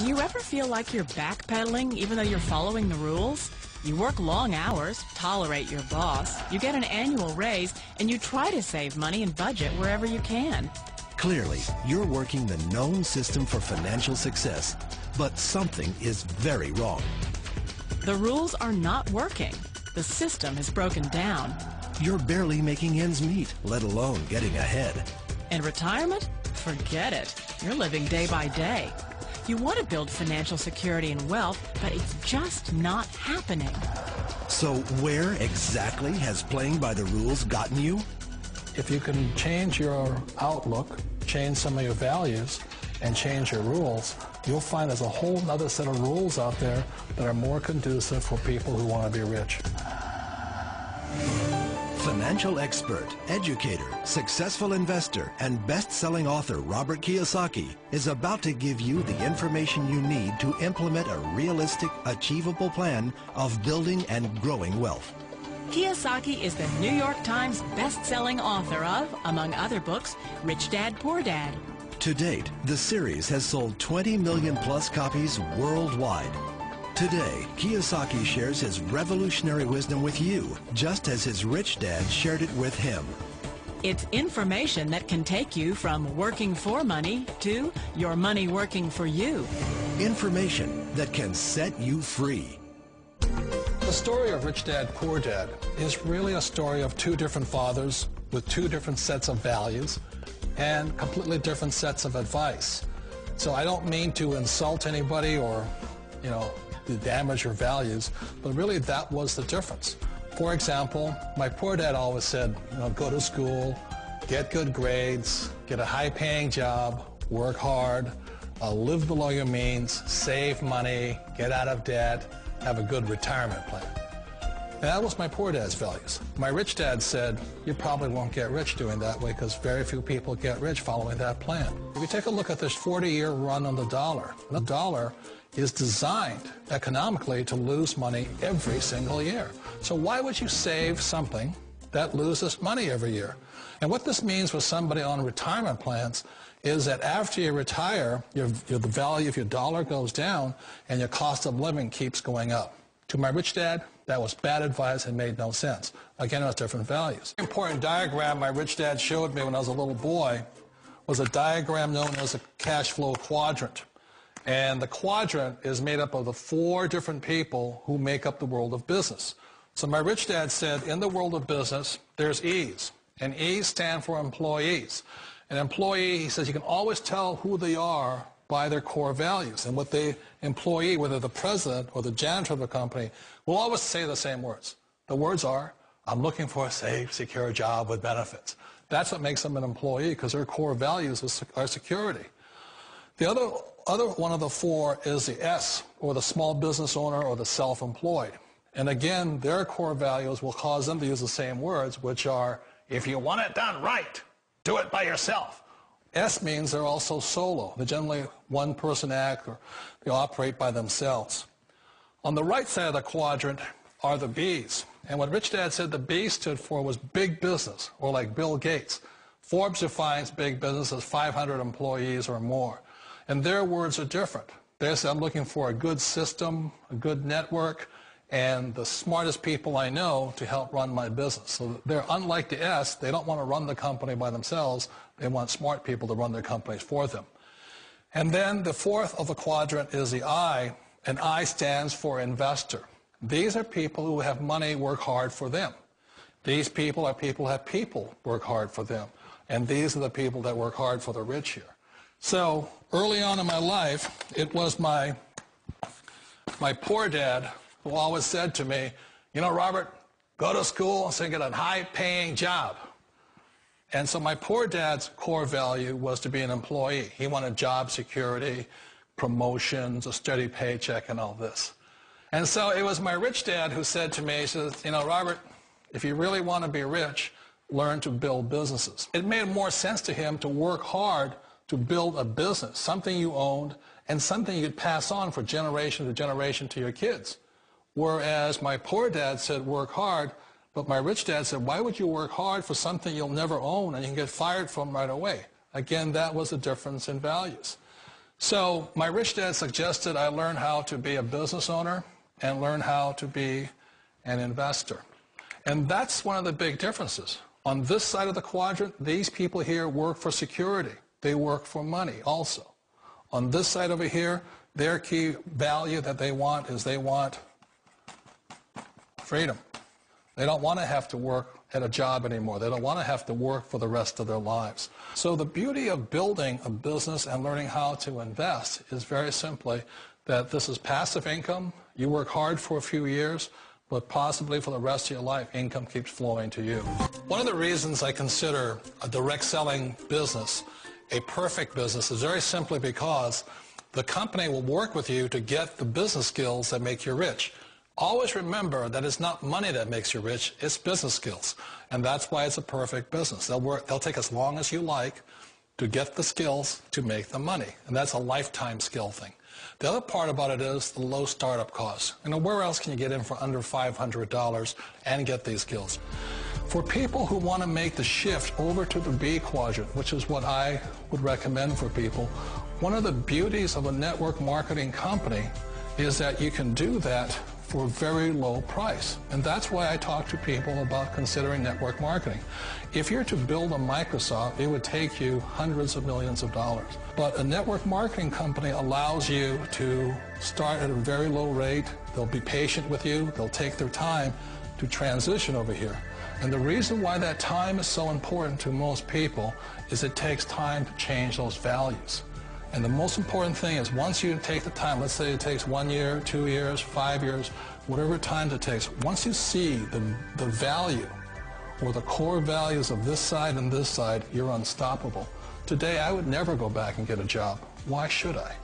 Do you ever feel like you're backpedaling even though you're following the rules? You work long hours, tolerate your boss, you get an annual raise, and you try to save money and budget wherever you can. Clearly, you're working the known system for financial success, but something is very wrong. The rules are not working. The system has broken down. You're barely making ends meet, let alone getting ahead. And retirement? Forget it. You're living day by day. You want to build financial security and wealth, but it's just not happening. So where exactly has playing by the rules gotten you? If you can change your outlook, change some of your values, and change your rules, you'll find there's a whole other set of rules out there that are more conducive for people who want to be rich. Financial expert, educator, successful investor, and best-selling author Robert Kiyosaki is about to give you the information you need to implement a realistic, achievable plan of building and growing wealth. Kiyosaki is the New York Times best-selling author of, among other books, Rich Dad, Poor Dad. To date, the series has sold 20 million plus copies worldwide. Today, Kiyosaki shares his revolutionary wisdom with you, just as his rich dad shared it with him. It's information that can take you from working for money to your money working for you. Information that can set you free. The story of Rich Dad, Poor Dad is really a story of two different fathers with two different sets of values and completely different sets of advice. So I don't mean to insult anybody or, to damage your values, but really that was the difference. For example, my poor dad always said, go to school, get good grades, get a high-paying job, work hard, live below your means, save money, get out of debt, have a good retirement plan. And that was my poor dad's values. My rich dad said, you probably won't get rich doing that way because very few people get rich following that plan. If you take a look at this 40-year run on the dollar is designed economically to lose money every single year. So why would you save something that loses money every year? And what this means for somebody on retirement plans is that after you retire, the value of your dollar goes down and your cost of living keeps going up. To my rich dad, that was bad advice and made no sense. Again, it was different values. An important diagram my rich dad showed me when I was a little boy was a diagram known as a cash flow quadrant. And the quadrant is made up of the four different people who make up the world of business. So my rich dad said, in the world of business, there's E's. And E's stand for employees. An employee, he says, you can always tell who they are by their core values. And what the employee, whether the president or the janitor of the company, will always say the same words. The words are, I'm looking for a safe, secure job with benefits. That's what makes them an employee, because their core values are security. The other one of the four is the S, or the small business owner or the self-employed. And again, their core values will cause them to use the same words, which are, if you want it done right, do it by yourself. S means they're also solo. They're generally one-person act, or they operate by themselves. On the right side of the quadrant are the B's. And what Rich Dad said the B stood for was big business, or like Bill Gates. Forbes defines big business as 500 employees or more. And their words are different. They say, I'm looking for a good system, a good network, and the smartest people I know to help run my business. So they're unlike the S. They don't want to run the company by themselves. They want smart people to run their companies for them. And then the fourth of the quadrant is the I, and I stands for investor. These are people who have money work hard for them. These people are people who have people work hard for them. And these are the people that work hard for the rich here. So early on in my life, it was my poor dad who always said to me, Robert, go to school and get a high-paying job. And so my poor dad's core value was to be an employee. He wanted job security, promotions, a steady paycheck, and all this. And so it was my rich dad who said to me, he says, Robert, if you really want to be rich, learn to build businesses. It made more sense to him to work hard to build a business, something you owned, and something you could pass on for generation to generation to your kids. Whereas my poor dad said work hard, but my rich dad said, why would you work hard for something you'll never own and you can get fired from right away? Again, that was the difference in values. So my rich dad suggested I learn how to be a business owner and learn how to be an investor. And that's one of the big differences. On this side of the quadrant, these people here work for security. They work for money also. On this side over here, their key value that they want is they want freedom. They don't want to have to work at a job anymore. They don't want to have to work for the rest of their lives. So the beauty of building a business and learning how to invest is very simply that this is passive income. You work hard for a few years, but possibly for the rest of your life, income keeps flowing to you. One of the reasons I consider a direct selling business a perfect business is very simply because the company will work with you to get the business skills that make you rich. Always remember that it's not money that makes you rich, it's business skills. And that's why it's a perfect business. They'll take as long as you like to get the skills to make the money. And that's a lifetime skill thing. The other part about it is the low startup costs. Where else can you get in for under $500 and get these skills? For people who want to make the shift over to the B quadrant, which is what I would recommend for people, one of the beauties of a network marketing company is that you can do that for a very low price. And that's why I talk to people about considering network marketing. If you're to build a Microsoft, it would take you hundreds of millions of dollars. But a network marketing company allows you to start at a very low rate. They'll be patient with you. They'll take their time to transition over here. And the reason why that time is so important to most people is it takes time to change those values. And the most important thing is once you take the time, let's say it takes 1 year, 2 years, 5 years, whatever time it takes, once you see the value or the core values of this side and this side, you're unstoppable. Today, I would never go back and get a job. Why should I?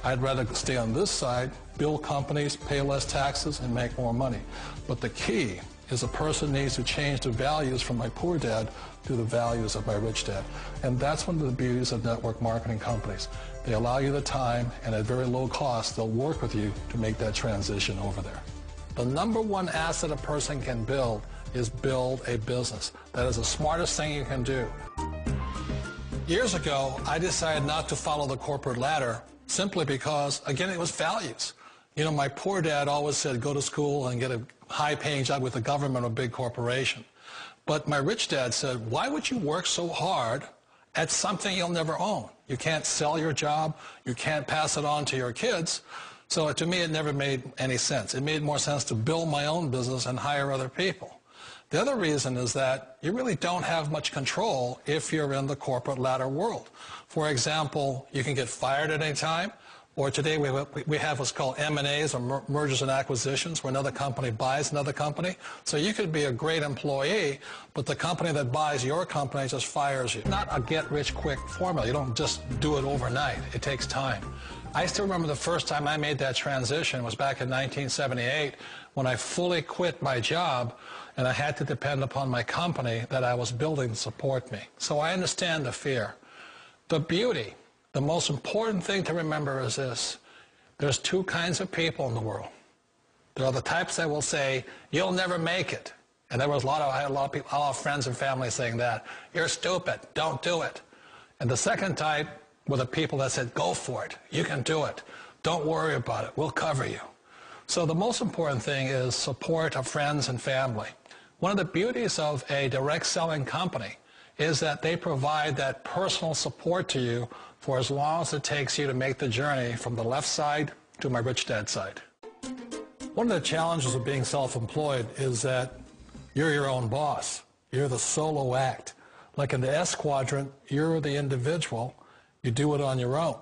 I'd rather stay on this side, build companies, pay less taxes, and make more money. But the key is a person needs to change the values from my poor dad to the values of my rich dad. And that's one of the beauties of network marketing companies. They allow you the time, and at very low cost, they'll work with you to make that transition over there. The number one asset a person can build is build a business. That is the smartest thing you can do. Years ago, I decided not to follow the corporate ladder simply because, again, it was values. My poor dad always said, go to school and get a high-paying job with the government or a big corporation. But my rich dad said, why would you work so hard at something you'll never own? You can't sell your job. You can't pass it on to your kids. So to me, it never made any sense. It made more sense to build my own business and hire other people. The other reason is that you really don't have much control if you're in the corporate ladder world. For example, you can get fired at any time. Or today we have what's called M&As, or mergers and acquisitions, where another company buys another company. So you could be a great employee, but the company that buys your company just fires you. Not a get-rich-quick formula. You don't just do it overnight. It takes time. I still remember the first time I made that transition was back in 1978 when I fully quit my job and I had to depend upon my company that I was building to support me. So I understand the fear. The beauty. The most important thing to remember is this. There's two kinds of people in the world. There are the types that will say, you'll never make it. And I had a lot of people, a lot of friends and family saying that. You're stupid. Don't do it. And the second type were the people that said, go for it. You can do it. Don't worry about it. We'll cover you. So the most important thing is support of friends and family. One of the beauties of a direct selling company is that they provide that personal support to you for as long as it takes you to make the journey from the left side to my rich dad side. One of the challenges of being self-employed is that you're your own boss. You're the solo act. Like in the S quadrant, you're the individual. You do it on your own.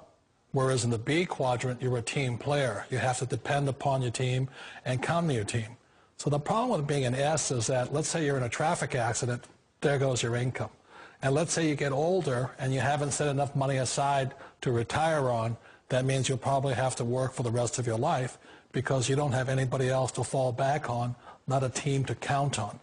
Whereas in the B quadrant, you're a team player. You have to depend upon your team and count on your team. So the problem with being an S is that, let's say you're in a traffic accident, there goes your income. And let's say you get older and you haven't set enough money aside to retire on, that means you'll probably have to work for the rest of your life because you don't have anybody else to fall back on, not a team to count on.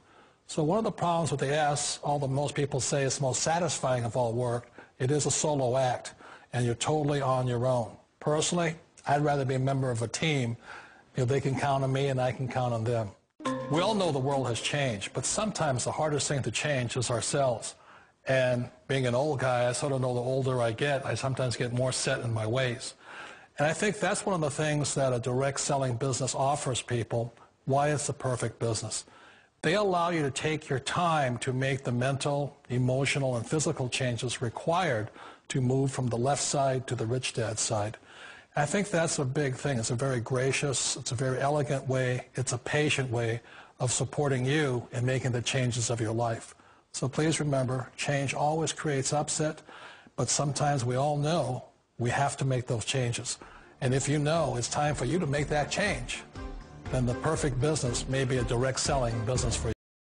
So one of the problems with the S, although most people say it's the most satisfying of all work, it is a solo act, and you're totally on your own. Personally, I'd rather be a member of a team. They can count on me and I can count on them. We all know the world has changed, but sometimes the hardest thing to change is ourselves. And being an old guy, I sort of know the older I get, I sometimes get more set in my ways. And I think that's one of the things that a direct selling business offers people, why it's the perfect business. They allow you to take your time to make the mental, emotional, and physical changes required to move from the left side to the rich dad side. I think that's a big thing. It's a very gracious, it's a very elegant way, it's a patient way of supporting you in making the changes of your life. So please remember, change always creates upset, but sometimes we all know we have to make those changes. And if you know it's time for you to make that change, then the perfect business may be a direct selling business for you.